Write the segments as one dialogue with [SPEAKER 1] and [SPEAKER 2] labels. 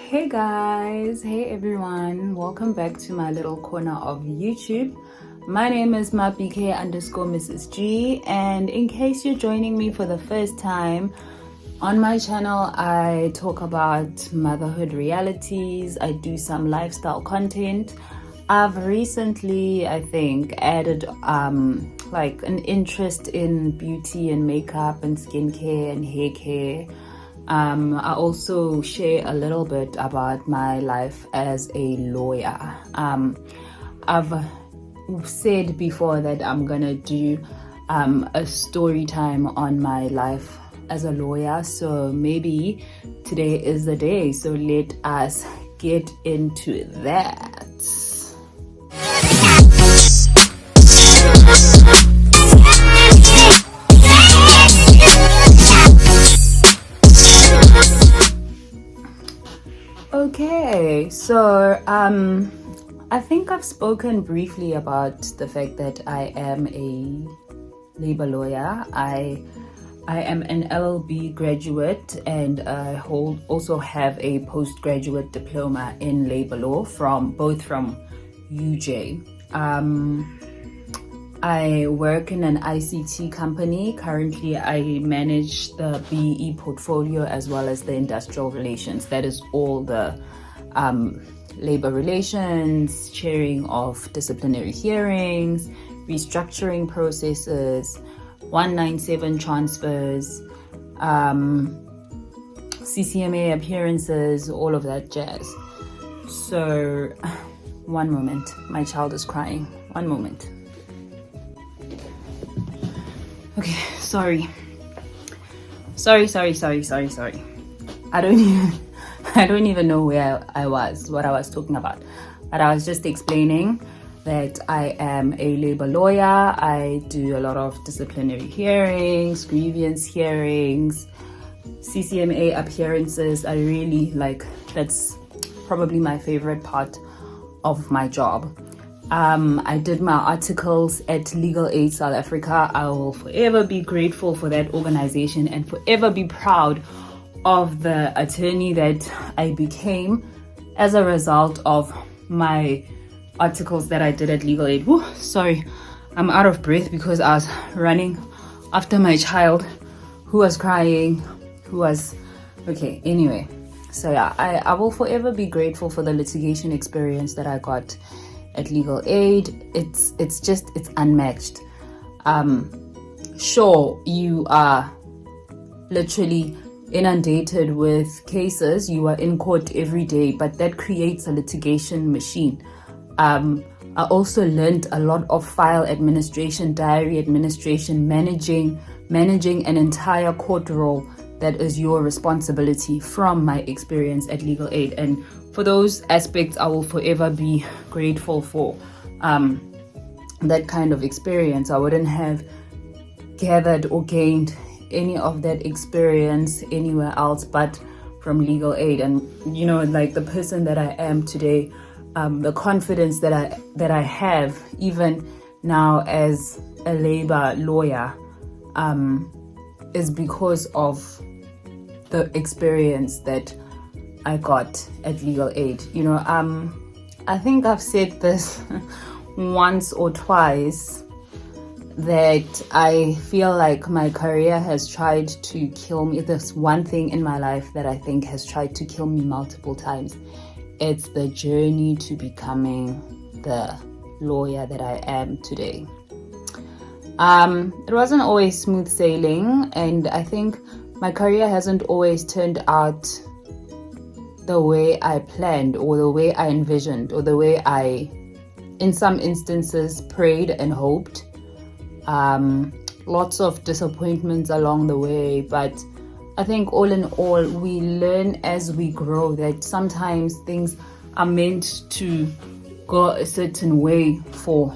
[SPEAKER 1] Hey guys, hey everyone, welcome back to my little corner of YouTube. My name is mapk underscore Mrs. G, and in case you're joining me for the first time, on my channel I talk about motherhood realities, I do some lifestyle content. I've recently, I think, added like an interest in beauty and makeup and skincare and hair care. I also share a little bit about my life as a lawyer. I've said before that I'm gonna do a story time on my life as a lawyer, so maybe today is the day. So let us get into that. Okay, so I think I've spoken briefly about the fact that I am a labor lawyer. I am an LLB graduate, and I also have a postgraduate diploma in labor law from UJ. I work in an ICT company. Currently, I manage the BE portfolio as well as the industrial relations. That is all the labor relations, chairing of disciplinary hearings, restructuring processes, 197 transfers, CCMA appearances, all of that jazz. So, one moment. My child is crying. One moment. Okay, sorry. I don't even know what I was talking about. But I was just explaining that I am a labor lawyer. I do a lot of disciplinary hearings, grievance hearings, CCMA appearances. I really that's probably my favorite part of my job. I did my articles at Legal Aid South Africa. I will forever be grateful for that organization and forever be proud of the attorney that I became as a result of my articles that I did at Legal Aid. Whew, sorry, I'm out of breath because I was running after my child who was crying, okay, anyway. So yeah, I will forever be grateful for the litigation experience that I got at Legal Aid. It's unmatched. Sure, you are literally inundated with cases, you are in court every day, but that creates a litigation machine. I also learned a lot of file administration, diary administration, managing an entire court roll that is your responsibility from my experience at Legal Aid. And for those aspects, I will forever be grateful for that kind of experience. I wouldn't have gathered or gained any of that experience anywhere else but from Legal Aid. And the person that I am today, the confidence that I have even now as a labor lawyer, is because of the experience that I got at Legal Aid. I think I've said this once or twice, that I feel like my career has tried to kill me. There's one thing in my life that I think has tried to kill me multiple times. It's the journey to becoming the lawyer that I am today. It wasn't always smooth sailing, and I think my career hasn't always turned out the way I planned or the way I envisioned or the way I, in some instances, prayed and hoped. Lots of disappointments along the way, but I think all in all, we learn as we grow that sometimes things are meant to go a certain way for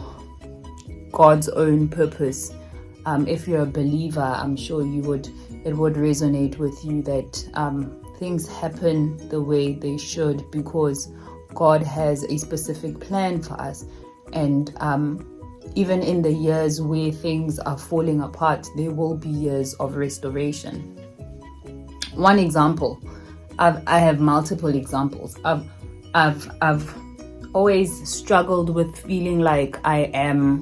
[SPEAKER 1] God's own purpose. If you're a believer, I'm sure it would resonate with you that things happen the way they should because God has a specific plan for us. And even in the years where things are falling apart, there will be years of restoration. One example I have multiple examples. I've always struggled with feeling like I am,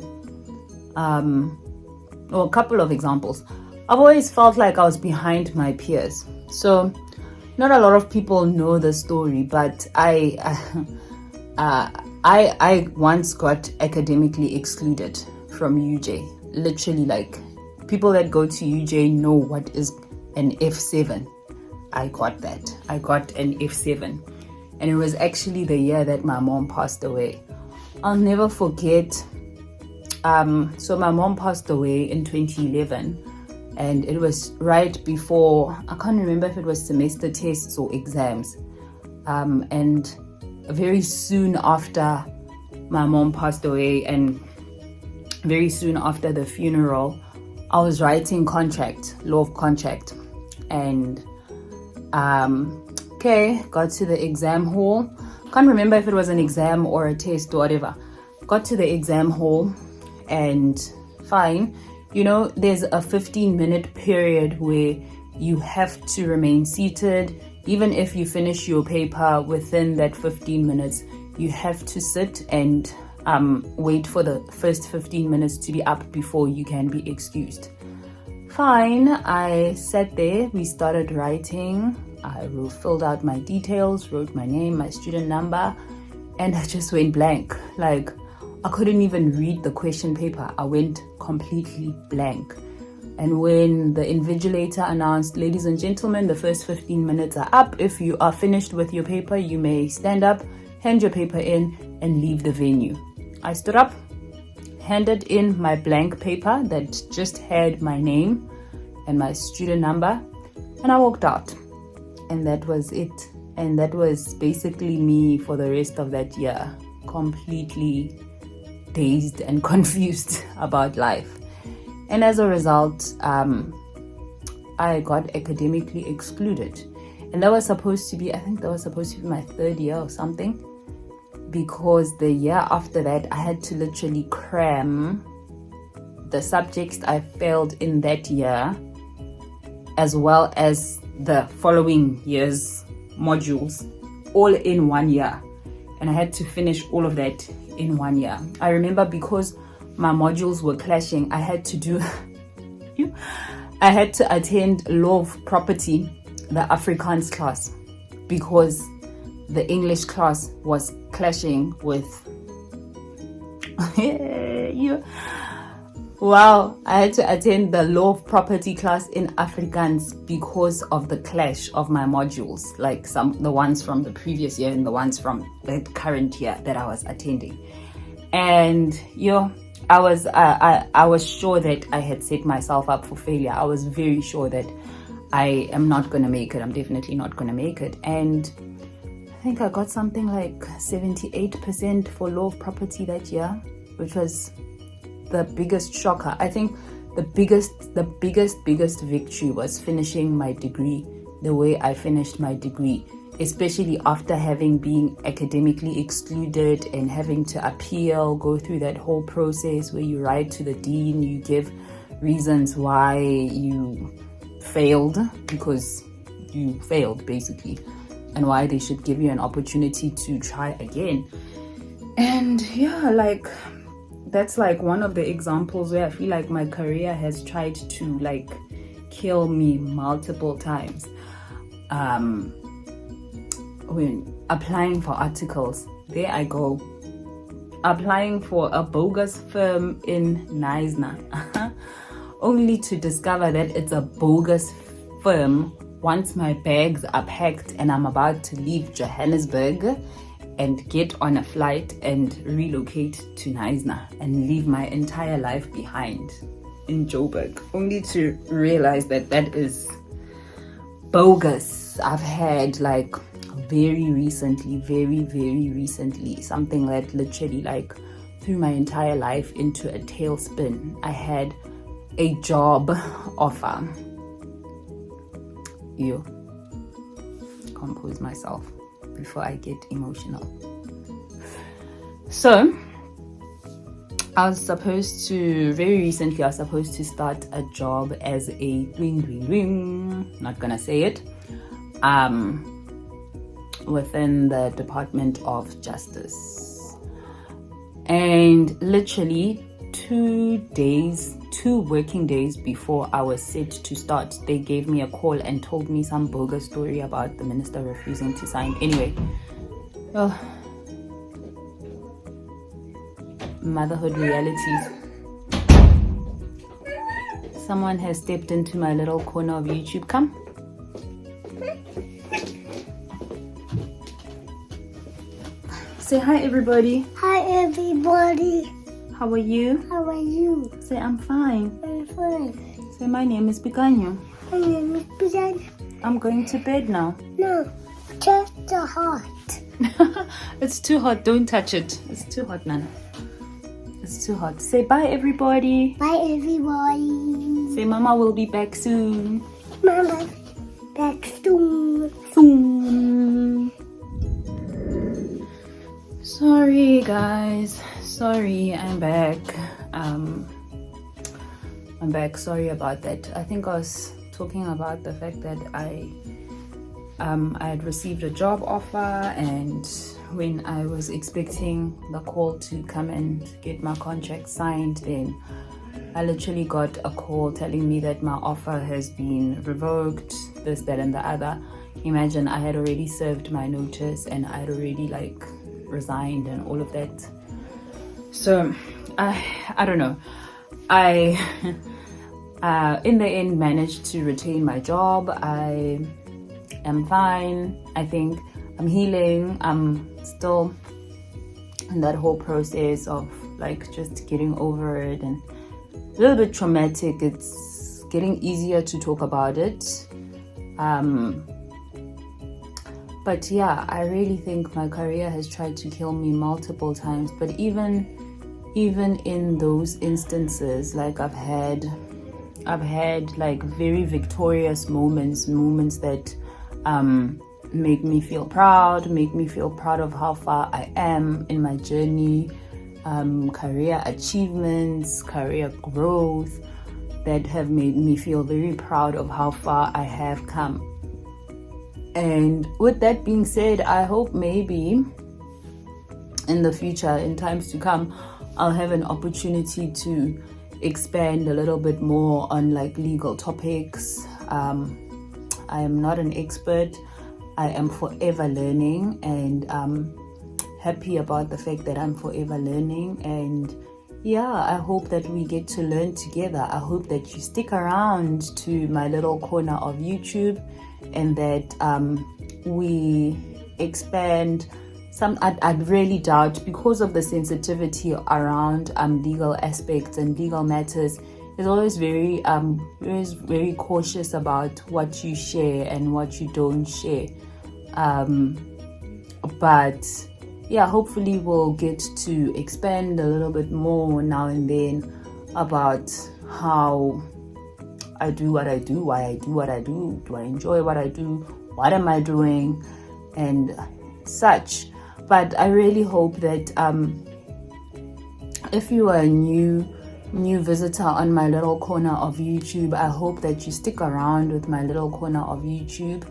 [SPEAKER 1] well, a couple of examples. I've always felt like I was behind my peers. So not a lot of people know the story, but I once got academically excluded from UJ. Literally, like, people that go to UJ know what is an F7. I got that. I got an F7. And it was actually the year that my mom passed away. I'll never forget. So my mom passed away in 2011, and it was right before, I can't remember if it was semester tests or exams. And very soon after my mom passed away, and very soon after the funeral, I was writing law of contract. And got to the exam hall. Can't remember if it was an exam or a test or whatever. Got to the exam hall, and fine, there's a 15-minute period where you have to remain seated. Even if you finish your paper within that 15 minutes, you have to sit and wait for the first 15 minutes to be up before you can be excused. Fine, I sat there, we started writing. I filled out my details, wrote my name, my student number, and I just went blank. Like, I couldn't even read the question paper. I went completely blank. And when the invigilator announced, ladies and gentlemen, the first 15 minutes are up. If you are finished with your paper, you may stand up, hand your paper in, and leave the venue. I stood up, handed in my blank paper that just had my name and my student number, and I walked out. And that was it. And that was basically me for the rest of that year, completely dazed and confused about life. And as a result, I got academically excluded. And that was supposed to be, I think that was supposed to be my third year or something, because the year after that, I had to literally cram the subjects I failed in that year, as well as the following year's modules, all in 1 year. And I had to finish all of that in 1 year. I remember because my modules were clashing, I had to attend law of property, the Afrikaans class, because the English class was clashing with Wow, I had to attend the law of property class in Afrikaans because of the clash of my modules, like the ones from the previous year and the ones from the current year that I was attending. And I was sure that I had set myself up for failure. I was very sure that I am not going to make it. I'm definitely not going to make it. And I think I got something like 78% for law of property that year, which was the biggest shocker. I think the biggest victory was finishing my degree the way I finished my degree, especially after having been academically excluded and having to appeal, go through that whole process where you write to the dean, you give reasons why you failed, because you failed basically, and why they should give you an opportunity to try again. And that's like one of the examples where I feel like my career has tried to kill me multiple times. When applying for articles, there I go, applying for a bogus firm in Knysna, only to discover that it's a bogus firm once my bags are packed and I'm about to leave Johannesburg and get on a flight and relocate to Knysna and leave my entire life behind in Joburg, only to realize that that is bogus. I've had very recently something that literally threw my entire life into a tailspin. I had a job offer. Compose myself before I get emotional. So very recently I was supposed to start a job as a not gonna say it, within the Department of Justice. And literally 2 working days before I was set to start, they gave me a call and told me some bogus story about the minister refusing to sign. Anyway, motherhood realities. Someone has stepped into my little corner of YouTube. Come. Say hi, everybody.
[SPEAKER 2] Hi, everybody.
[SPEAKER 1] How are you?
[SPEAKER 2] How are you?
[SPEAKER 1] Say I'm fine.
[SPEAKER 2] I'm fine.
[SPEAKER 1] Say my name is Picanyo.
[SPEAKER 2] My name is Pijan.
[SPEAKER 1] I'm going to bed now.
[SPEAKER 2] No, just the heart.
[SPEAKER 1] It's too hot. Don't touch it. It's too hot, Nana. It's too hot. Say bye, everybody.
[SPEAKER 2] Bye, everybody.
[SPEAKER 1] Say Mama will be back soon.
[SPEAKER 2] Mama, back soon.
[SPEAKER 1] Soon. Sorry, guys. Sorry, I'm back. I'm back. Sorry about that. I think I was talking about the fact that I had received a job offer, and when I was expecting the call to come and get my contract signed, then I literally got a call telling me that my offer has been revoked, this, that, and the other. Imagine, I had already served my notice and I had already resigned and all of that. So I don't know. I in the end managed to retain my job. I am fine. I think I'm healing. I'm still in that whole process of just getting over it, and a little bit traumatic. It's getting easier to talk about it. But yeah, I really think my career has tried to kill me multiple times. But even in those instances, I've had very victorious moments that make me feel proud of how far I am in my journey, career achievements, career growth that have made me feel very proud of how far I have come. And with that being said, I hope maybe in the future, in times to come, I'll have an opportunity to expand a little bit more on legal topics. I am not an expert. I am forever learning, and I'm happy about the fact that I'm forever learning. And yeah, I hope that we get to learn together. I hope that you stick around to my little corner of YouTube, and that we expand some. I'd really doubt, because of the sensitivity around legal aspects and legal matters, is always very cautious about what you share and what you don't share. But yeah, hopefully we'll get to expand a little bit more now and then about how I do what I do, why I do what I do I enjoy what I do, what am I doing, and such. But I really hope that if you are a new visitor on my little corner of YouTube, I hope that you stick around with my little corner of YouTube.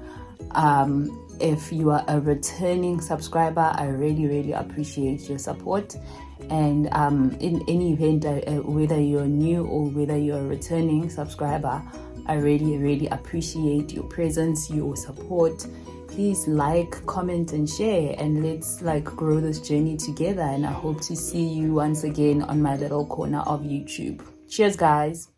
[SPEAKER 1] If you are a returning subscriber, I really appreciate your support. And in any event, whether you're new or whether you're a returning subscriber, I really appreciate your presence, your support. Please comment and share, and let's grow this journey together. And I hope to see you once again on my little corner of YouTube. Cheers, guys.